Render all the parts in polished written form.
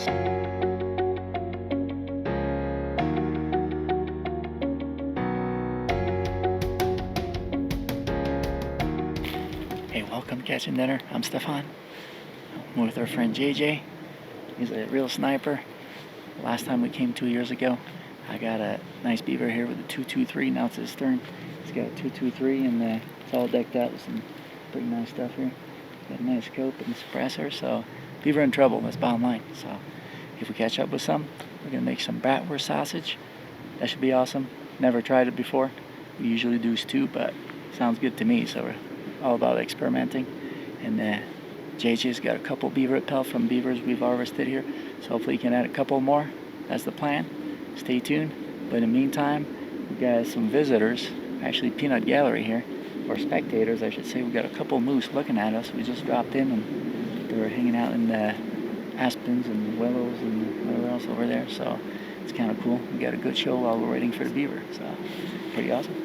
Hey, welcome to Catching Dinner. I'm Stefan. I'm with our friend JJ. He's a real sniper. Last time we came 2 years ago, I got a nice beaver here with a 223. Now it's his turn. He's got a 223 and it's all decked out with some pretty nice stuff here. Got a nice scope and suppressor, so beaver in trouble, that's bottom line. So if we catch up with some, we're gonna make some Bratwurst sausage. That should be awesome. Never tried it before. We usually do stew, but sounds good to me, so we're all about experimenting. And JJ's got a couple beaver repel from beavers we've harvested here, so hopefully he can add a couple more. That's the plan. Stay tuned. But in the meantime, we got some visitors, actually peanut gallery here, or spectators I should say. We got a couple moose looking at us. We just dropped in and they were hanging out in the aspens and willows and whatever else over there, so it's kind of cool. We got a good show while we're waiting for the beaver, so pretty awesome.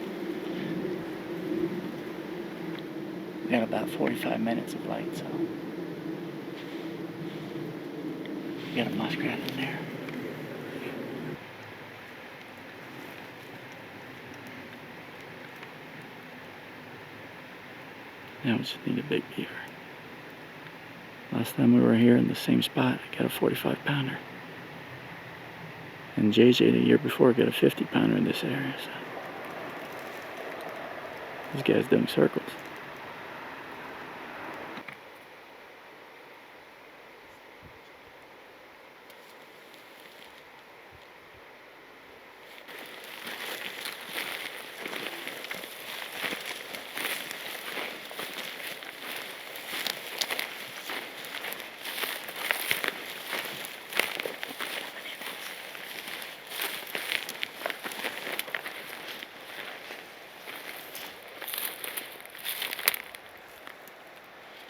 We got about 45 minutes of light, so we got a muskrat in there. Now we just need a big beaver. Last time we were here in the same spot, I got a 45 pounder. And JJ the year before got a 50 pounder in this area, so this guy's doing circles.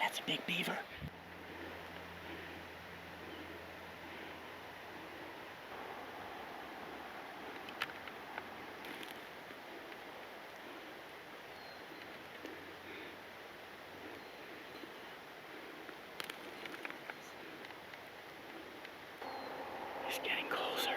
That's a big beaver. He's getting closer.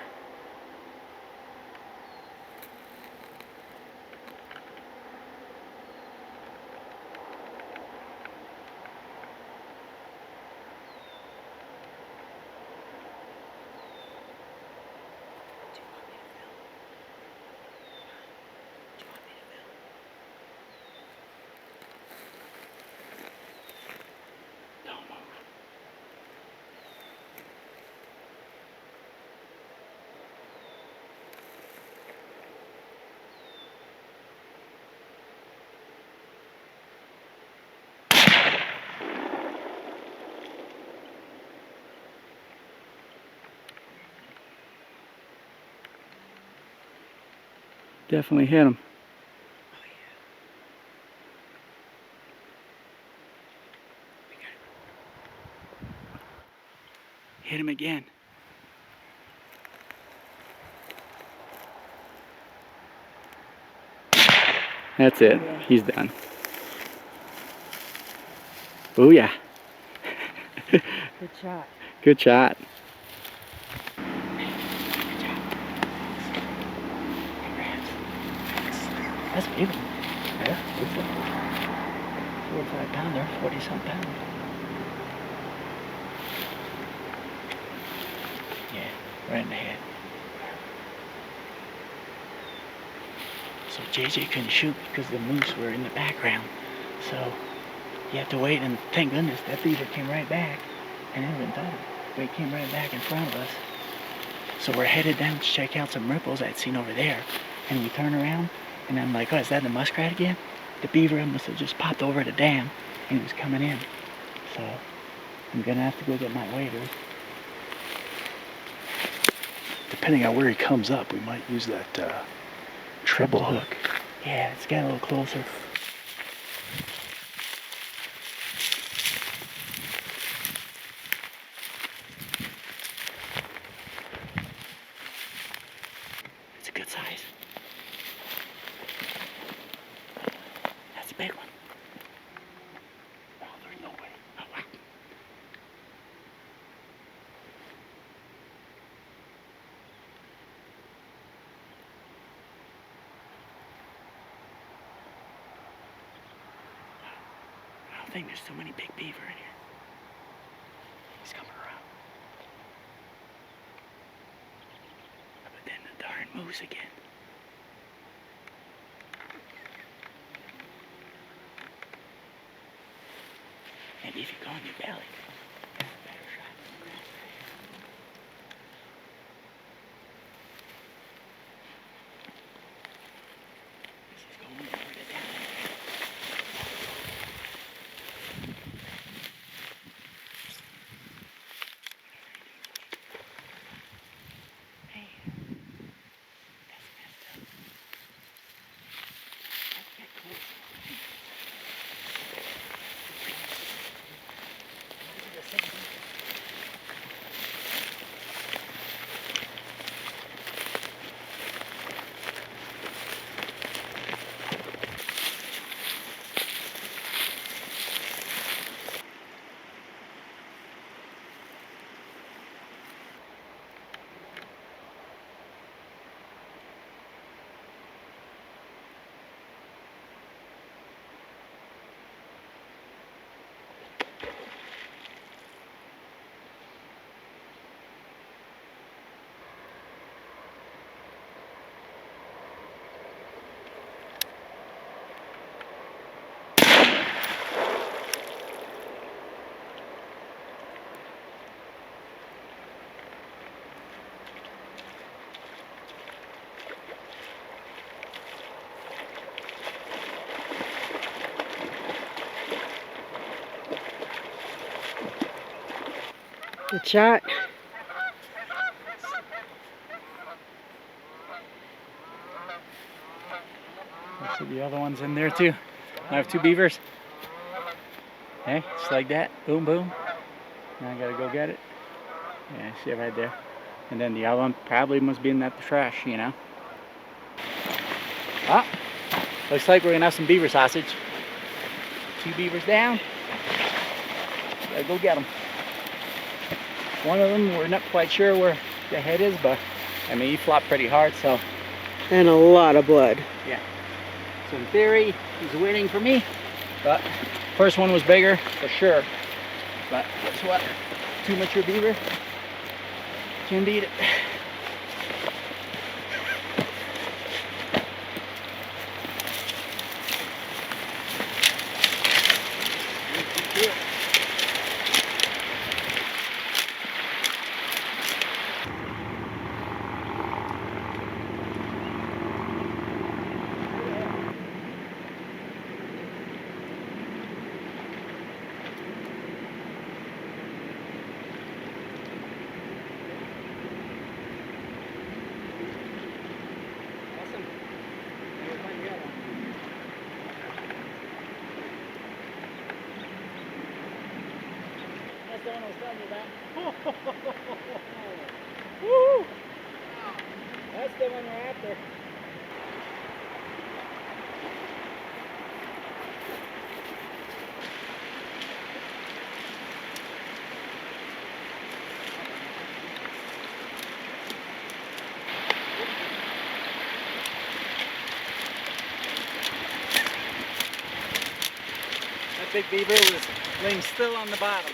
Definitely hit him. Oh, yeah. Hit him again. That's it. Yeah. He's done. Booyah. Good shot. Good shot. That's a big one. Yeah, it's a 4 or 5 pounder, 40-some pound. Yeah, right in the head. So JJ couldn't shoot because the moose were in the background. So you have to wait, and thank goodness that beaver came right back. I never even thought of it, but it came right back in front of us. So we're headed down to check out some ripples I'd seen over there. And we turn around, and I'm like, oh, is that the muskrat again? The beaver must have just popped over the dam, and he was coming in. So I'm gonna have to go get my waders. Depending on where he comes up, we might use that treble hook. Yeah, it's got a little closer. It's a good size. That's a big one. Oh, there's no way. Oh, wow. thing. There's so many big beaver in here. He's coming around. But then the darn moose again. Maybe if you go in your belly. Better shot. This is going over the down. Hey, that's messed up. Let's get close. Good shot. See the other one's in there too. I have two beavers. Hey, just like that. Boom, boom. Now I gotta go get it. Yeah, see it right there. And then the other one probably must be in that trash, you know. Ah, looks like we're gonna have some beaver sausage. Two beavers down. Gotta go get them. One of them, we're not quite sure where the head is, but I mean, he flopped pretty hard, so. And a lot of blood. Yeah. So in theory, he's winning for me, but first one was bigger for sure. But guess what? Two mature beaver can beat it. That's the one I was telling you about. Woo! That's the one we're after. That big beaver was laying still on the bottom.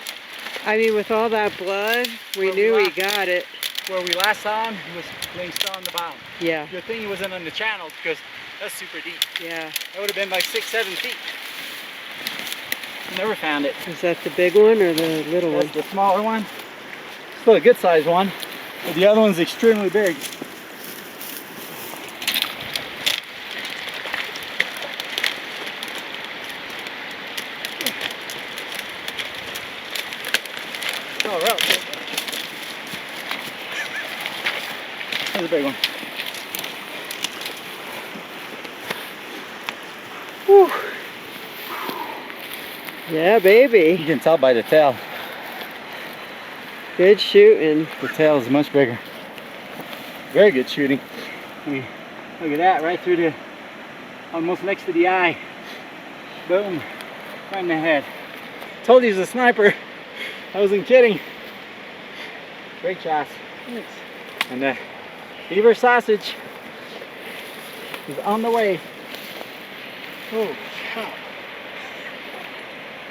I mean, with all that blood, we knew we got it. Where we last saw him, he was laying still on the bottom. Yeah. Good thing he wasn't on the channel because that's super deep. Yeah. That would have been like 6-7 feet. Never found it. Is that the big one or the little one? That's the smaller one. Still a good sized one, but the other one's extremely big. Oh, right. That's a big one. Whew. Yeah, baby. You can tell by the tail. Good shooting. The tail is much bigger. Very good shooting. I mean, look at that, right through the, almost next to the eye. Boom, right in the head. Told you he was a sniper. I wasn't kidding. Great shots. Thanks. And the beaver sausage is on the way. Oh, cow.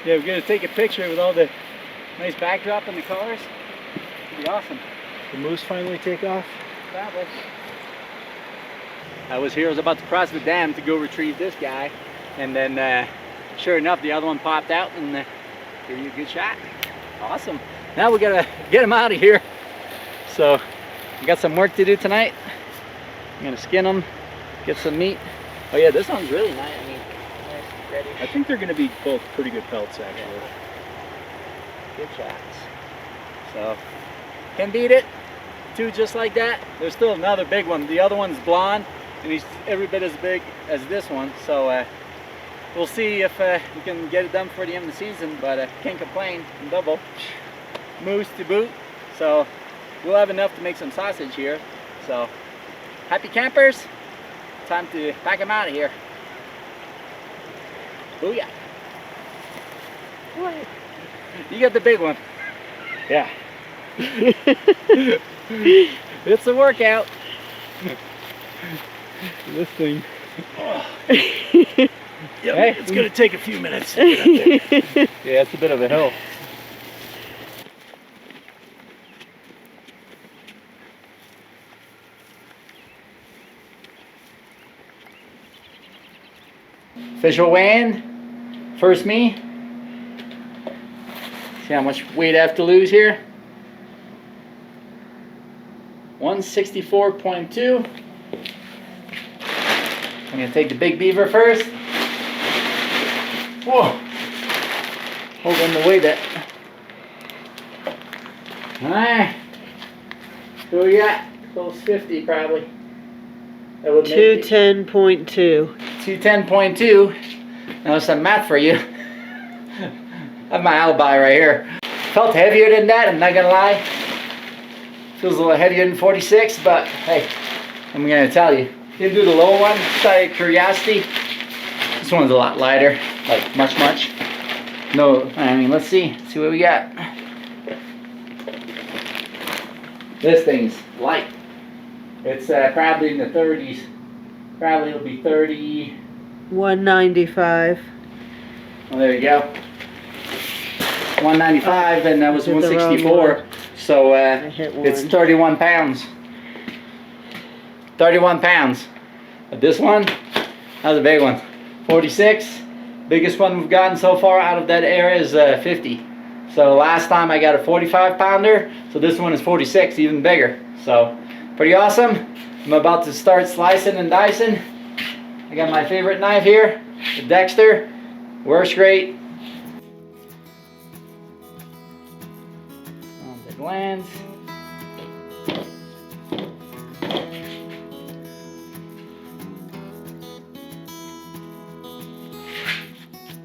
Yeah, we're gonna take a picture with all the nice backdrop and the colors. It'd be awesome. The moose finally take off? Probably. I was about to cross the dam to go retrieve this guy, and then sure enough, the other one popped out and gave you a good shot. Awesome. Now we gotta get him out of here. So we got some work to do tonight. I'm gonna skin them, get some meat. Oh yeah, this one's really nice. I mean, nice, steady. I think they're going to be both pretty good pelts, actually. Good shots. So can beat it. Two just like that. There's still another big one. The other one's blonde, and he's every bit as big as this one. So we'll see if we can get it done before the end of the season. But can't complain. Double moose to boot. So we'll have enough to make some sausage here. So happy campers. Time to pack them out of here. Booyah. You got the big one. Yeah. It's a workout. This thing. Oh. Yep, hey, it's going to take a few minutes to get up there. Yeah, it's a bit of a hill. Official weigh-in. First me. See how much weight I have to lose here. 164.2. I'm gonna take the big beaver first. Whoa! Hoping to weigh that. Alright. So we got close 50 probably. That would make it 210.2. 210.2. Now some math for you. I have my alibi right here. Felt heavier than that, I'm not gonna lie. Feels a little heavier than 46, but hey, I'm gonna tell you. Didn't do the low one, just out of curiosity. This one's a lot lighter, like much. No, I mean, let's see what we got. This thing's light. It's probably in the 30s. Probably it'll be 30. 195. Well, there you go. 195, and that was Did the wrong 164. one. So hit it's one. 31 pounds. 31 pounds. But this one, that was a big one. 46. Biggest one we've gotten so far out of that area is 50. So last time I got a 45 pounder. So this one is 46, even bigger. So pretty awesome. I'm about to start slicing and dicing. I got my favorite knife here, the Dexter. Works great. On the glands.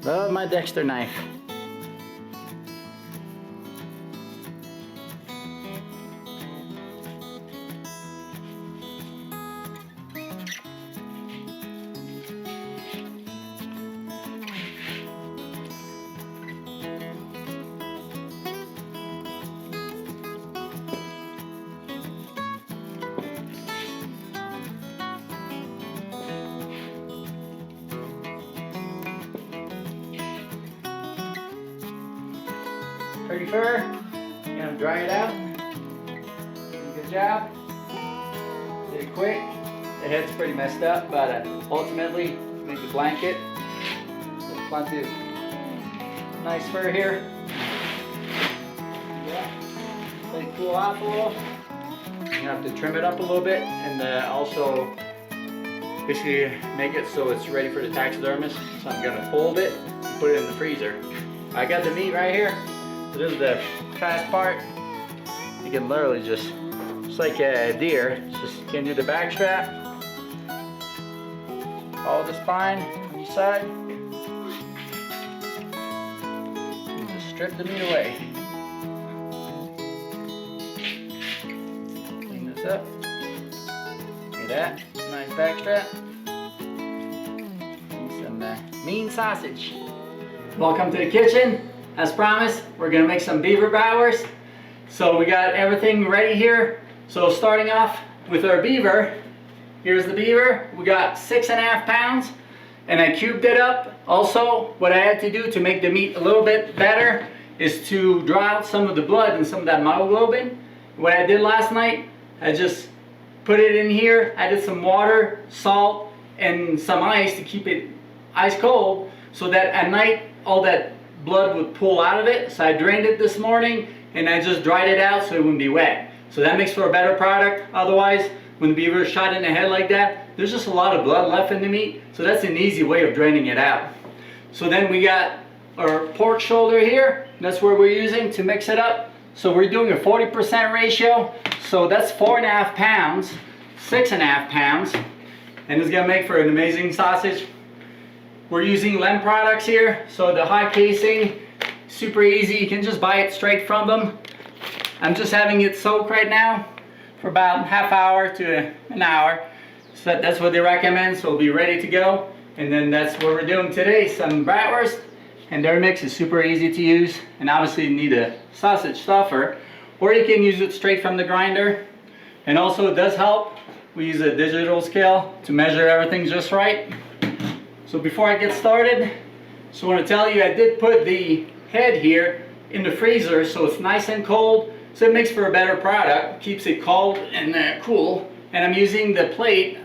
Love my Dexter knife. Pretty fur. Gonna dry it out. Good job. Did it quick. The head's pretty messed up, but ultimately made the blanket. There's plenty of nice fur here. Yeah. Let it cool off a little. You have to trim it up a little bit, and also basically make it so it's ready for the taxidermist. So I'm gonna fold it and put it in the freezer. I got the meat right here. So this is the fast part. You can literally just like a deer, just can do the back strap, follow the spine on each side, and just strip the meat away. Clean this up. Look at that, nice back strap. And some mean sausage. Welcome to the kitchen. As promised, we're gonna make some beaver bratwurst. So we got everything ready here. So starting off with our beaver, here's the beaver. We got 6.5 pounds. and I cubed it up. Also, what I had to do to make the meat a little bit better is to draw out some of the blood and some of that myoglobin. What I did last night, I just put it in here, added some water, salt, and some ice to keep it ice cold, so that at night all that blood would pull out of it. So I drained it this morning and I just dried it out so it wouldn't be wet. So that makes for a better product. Otherwise, when the beaver is shot in the head like that, there's just a lot of blood left in the meat. So that's an easy way of draining it out. So then we got our pork shoulder here. That's what we're using to mix it up. So we're doing a 40% ratio. So that's 4.5 pounds, 6.5 pounds. And it's gonna make for an amazing sausage. We're using Lem products here. So the hot casing, super easy. You can just buy it straight from them. I'm just having it soak right now for about half hour to an hour. So that's what they recommend. So it'll be ready to go. And then that's what we're doing today. Some bratwurst. And their mix is super easy to use. And obviously you need a sausage stuffer. Or you can use it straight from the grinder. And also it does help. We use a digital scale to measure everything just right. So before I get started, just want to tell you I did put the head here in the freezer so it's nice and cold. So it makes for a better product. Keeps it cold and cool. And I'm using the plate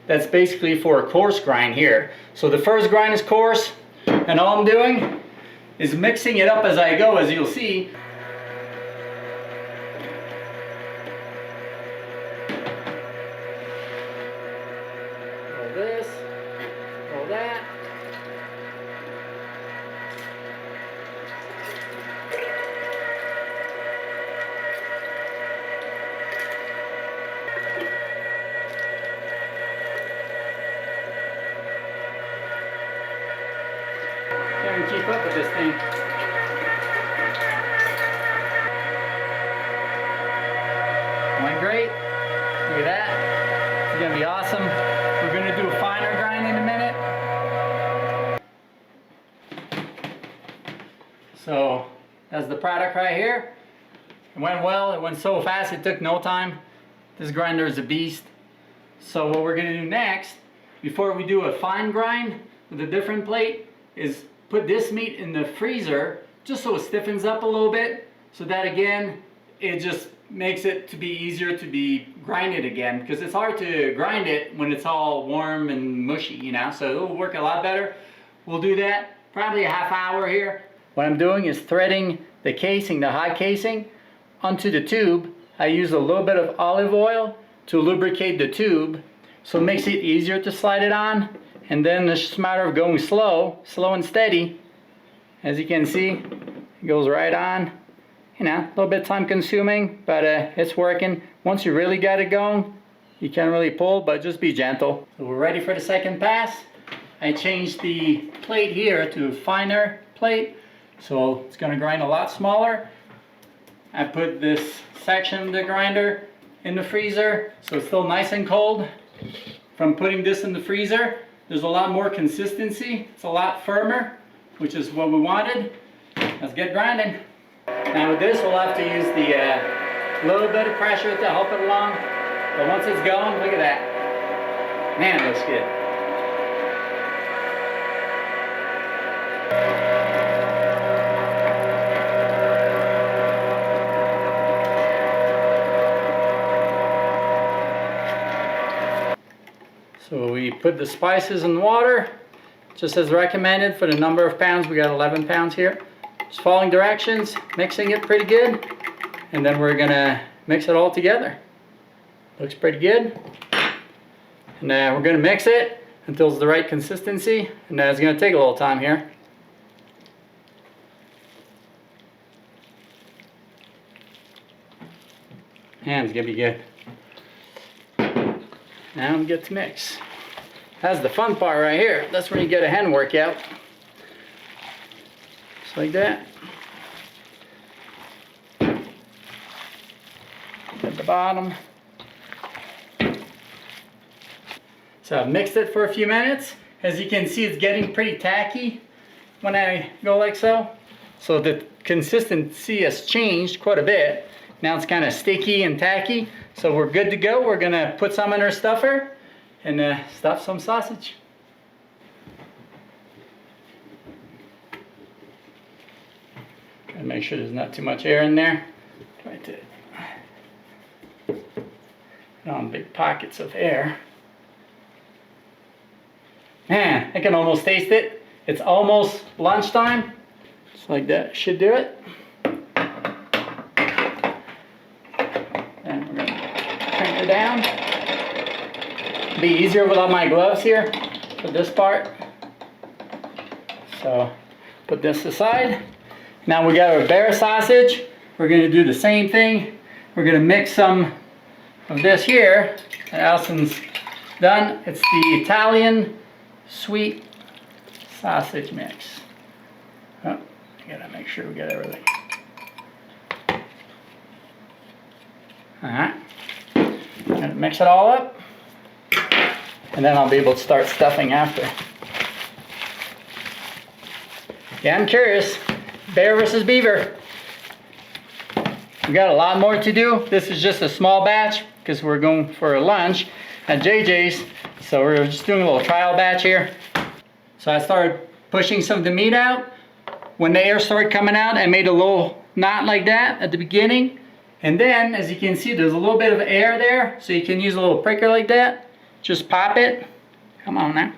that's basically for a coarse grind here. So the first grind is coarse. And all I'm doing is mixing it up as I go, as you'll see. Roll this, roll that. Can't keep up with this thing. Went great. Look at that. It's gonna be awesome. We're gonna do a finer grind in a minute. So that's the product right here. It went well. It went so fast. It took no time. This grinder is a beast. So what we're gonna do next, before we do a fine grind with a different plate, is put this meat in the freezer just so it stiffens up a little bit, so that again it just makes it to be easier to be grinded again, because it's hard to grind it when it's all warm and mushy, you know, so it'll work a lot better. We'll do that probably a half hour here. What I'm doing is threading the casing, the hot casing, onto the tube. I use a little bit of olive oil to lubricate the tube, so it makes it easier to slide it on. And then it's just a matter of going slow and steady. As you can see, it goes right on. You know, a little bit time consuming, but it's working. Once you really got it going, you can't really pull, but just be gentle. So we're ready for the second pass. I changed the plate here to a finer plate, so it's gonna grind a lot smaller. I put this section of the grinder in the freezer, so it's still nice and cold. From putting this in the freezer, there's a lot more consistency. It's a lot firmer, which is what we wanted. Let's get grinding. Now with this, we'll have to use the little bit of pressure to help it along. But once it's going, look at that. Man, it looks good. So we put the spices in water, just as recommended for the number of pounds. We got 11 pounds here. Just following directions, mixing it pretty good, and then we're gonna mix it all together. Looks pretty good. And we're gonna mix it until it's the right consistency, and it's gonna take a little time here. And it's gonna be good. Now we get to mix. That's the fun part right here. That's when you get a hand workout. Just like that. At the bottom. So I've mixed it for a few minutes. As you can see, it's getting pretty tacky when I go like so. So the consistency has changed quite a bit. Now it's kind of sticky and tacky. So we're good to go. We're gonna put some in our stuffer and stuff some sausage. Gotta make sure there's not too much air in there. Try to put on big pockets of air. Man, I can almost taste it. It's almost lunchtime. Just like that should do it. And we're gonna crank it down. Be easier without my gloves here for this part. So put this aside. Now we got our bear sausage. We're gonna do the same thing. We're gonna mix some of this here that Alison's done. It's the Italian sweet sausage mix. Oh, I gotta make sure we get everything. Alright. I'm gonna mix it all up. And then I'll be able to start stuffing after. Yeah, I'm curious. Bear versus beaver. We got a lot more to do. This is just a small batch because we're going for a lunch at JJ's. So we're just doing a little trial batch here. So I started pushing some of the meat out. When the air started coming out, I made a little knot like that at the beginning. And then, as you can see, there's a little bit of air there. So you can use a little pricker like that. Just pop it. Come on now.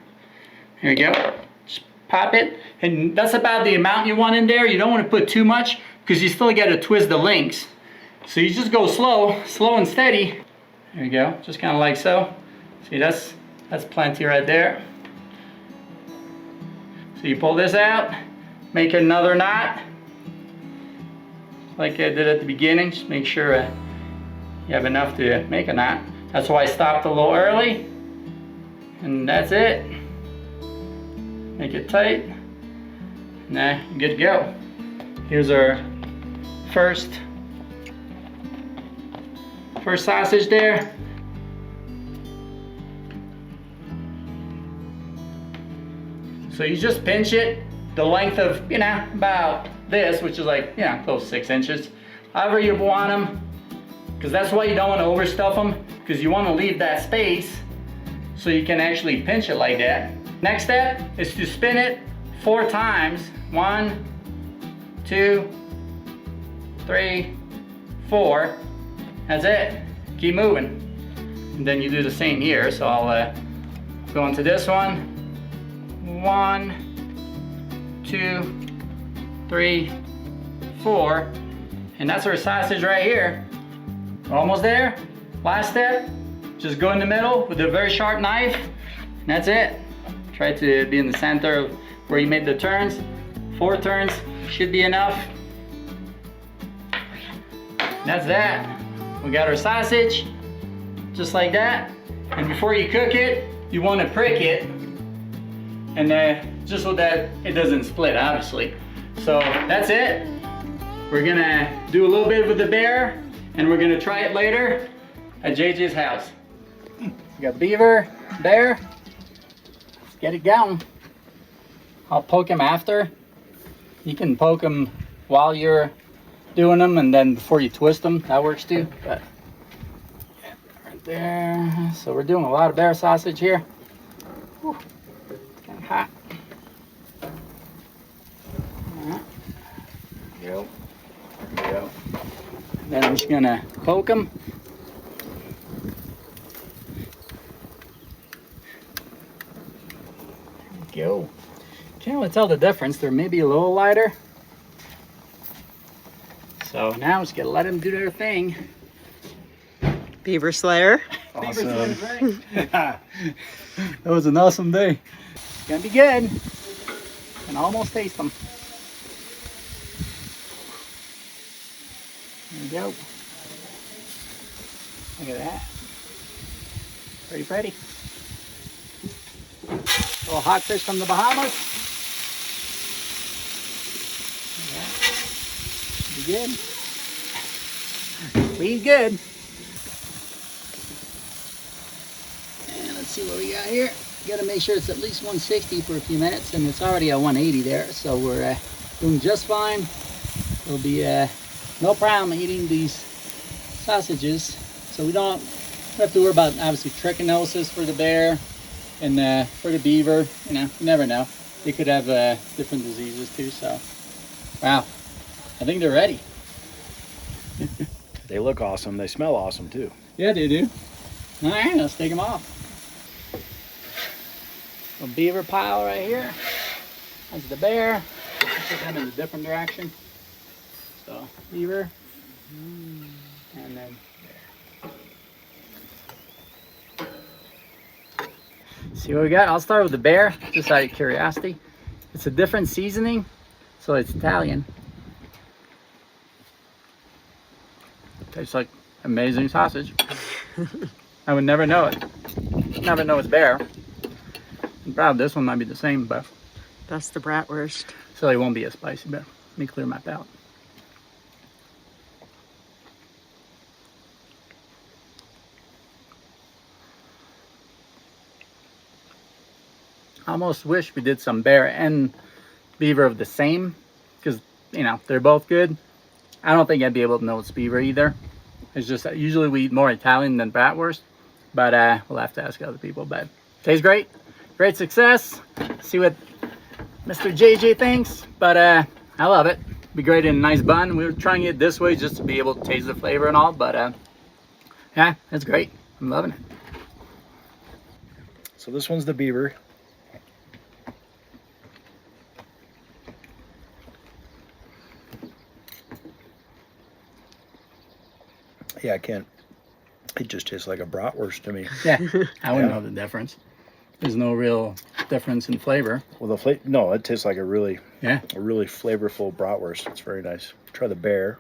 Here we go. Just pop it. And that's about the amount you want in there. You don't want to put too much because you still got to twist the links. So you just go slow and steady. There you go. Just kind of like so. See, that's plenty right there. So you pull this out, make another knot, like I did at the beginning. Just make sure you have enough to make a knot. That's why I stopped a little early. And that's it. Make it tight. Nah, you're good to go. Here's our first sausage there. So you just pinch it the length of, you know, about this, which is like, you know, close to 6 inches. However you want them, because that's why you don't want to overstuff them, because you want to leave that space so you can actually pinch it like that. Next step is to spin it 4 times. 1, 2, 3, 4. That's it. Keep moving. And then you do the same here. So I'll go into this one. 1, 2, 3, 4. And that's our sausage right here. Almost there. Last step. Just go in the middle with a very sharp knife. And that's it. Try to be in the center of where you made the turns. 4 turns should be enough. And that's that. We got our sausage, just like that. And before you cook it, you want to prick it. And just so that it doesn't split, obviously. So that's it. We're gonna do a little bit with the bear, and we're gonna try it later at JJ's house. We got beaver, bear. Let's get it going. I'll poke him after. You can poke him while you're doing them, and then before you twist them, that works too. But yeah, right there. So we're doing a lot of bear sausage here. Whew. It's kind of hot. All right. There we go. There we go. And then I'm just gonna poke them. There we go. Can't really tell the difference. They're maybe a little lighter. So now I'm just gonna let them do their thing. Beaver Slayer. Awesome. Beaver Brats, right? That was an awesome day. It's gonna be good. I can almost taste them. There we go. Look at that. Pretty pretty. Little hot fish from the Bahamas. Be good. Clean good. And let's see what we got here. Got to make sure it's at least 160 for a few minutes, and it's already at 180 there, so we're doing just fine. It'll be no problem eating these sausages, so we don't have to worry about obviously trichinosis for the bear and for the beaver. You know, you never know. They could have different diseases too. So, wow. I think they're ready. They look awesome. They smell awesome too. Yeah, they do. All right, let's take them off. A beaver pile right here. That's the bear. Put them in a different direction. So beaver, and then bear. See what we got? I'll start with the bear, just out of curiosity. It's a different seasoning, so it's Italian. Tastes like amazing sausage. I would never know it. Never know it's bear. I'm proud this one might be the same, but That's the Bratwurst. so it won't be as spicy. But let me clear my palate. I almost wish we did some bear and beaver of the same, because you know they're both good. I don't think I'd be able to know it's beaver either. It's just that usually we eat more Italian than Bratwurst, but we'll have to ask other people. But tastes great, great success. See what Mr. JJ thinks, but I love it. Be great in a nice bun. We were trying it this way just to be able to taste the flavor and all, but yeah, it's great. I'm loving it. So this one's the beaver. Yeah, I can't. It just tastes like a bratwurst to me. Yeah, I wouldn't Yeah. know the difference. There's no real difference in flavor. Well, the flavor, no, it tastes like a really Yeah. flavorful bratwurst. It's very nice. Try the bear.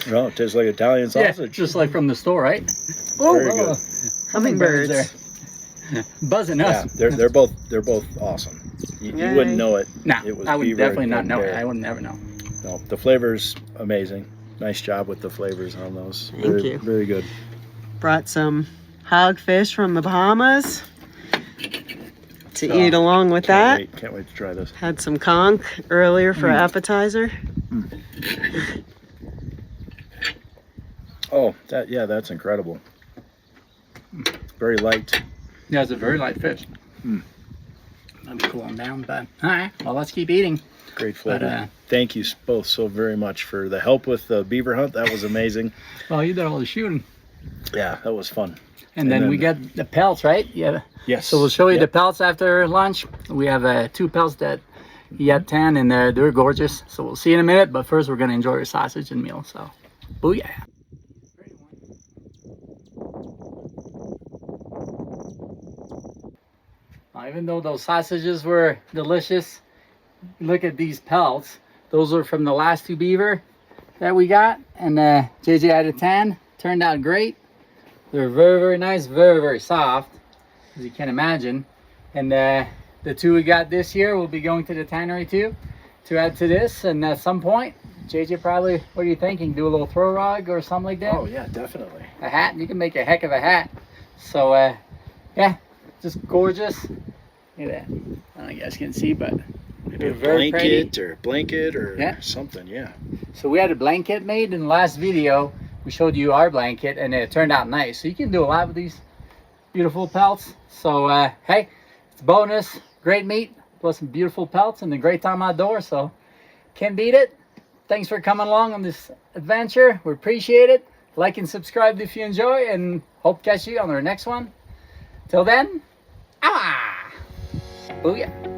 No, it tastes like Italian Yeah, sausage. just like from the store, right? Very good. Hummingbirds. there. Buzzing Yeah, us. they're both awesome. You wouldn't Yay. know it. No, It was I would beaver definitely and not know it. bear. I would never know. No, the flavor's amazing. Nice job with the flavors on those. Thank you. Very good. Brought some hogfish from the Bahamas to Oh, eat along with that. Can't wait to try this. Had some conch earlier for appetizer. Oh, that's incredible. Very light. Yeah, it's a very light fish. Let me cool them down, but all right. Well, let's keep eating. Great flavor. But, Thank you both so very much for the help with the beaver hunt. That was amazing. Well, you did all the shooting, Yeah, that was fun. and then we got the pelts, right? Yeah. Yes. So we'll show you Yep. the pelts after lunch. We have 2 pelts that he had 10, and they're gorgeous. So we'll see you in a minute. But first, we're gonna enjoy our sausage and meal. So, booyah! Now, even though those sausages were delicious, look at these pelts. Those are from the last 2 beaver that we got, and JJ out of 10. Turned out great. They're very, very nice, very, very soft, as you can imagine. And the 2 we got this year will be going to the tannery too, to add to this. And at some point, JJ probably, what are you thinking? Do a little throw rug or something like that? Oh yeah, definitely. A hat. You can make a heck of a hat. So yeah, just gorgeous. Look at that. I don't know if you guys can see, but Maybe they're a very pretty. blanket or Yeah. something. Yeah. So we had a blanket made in the last video. We showed you our blanket, and it turned out nice. So you can do a lot with these beautiful pelts. So hey, it's a bonus. Great meat plus some beautiful pelts and a great time outdoors. So can't beat it. Thanks for coming along on this adventure. We appreciate it. Like and subscribe if you enjoy, and hope to catch you on our next one. Till then, ah, booyah.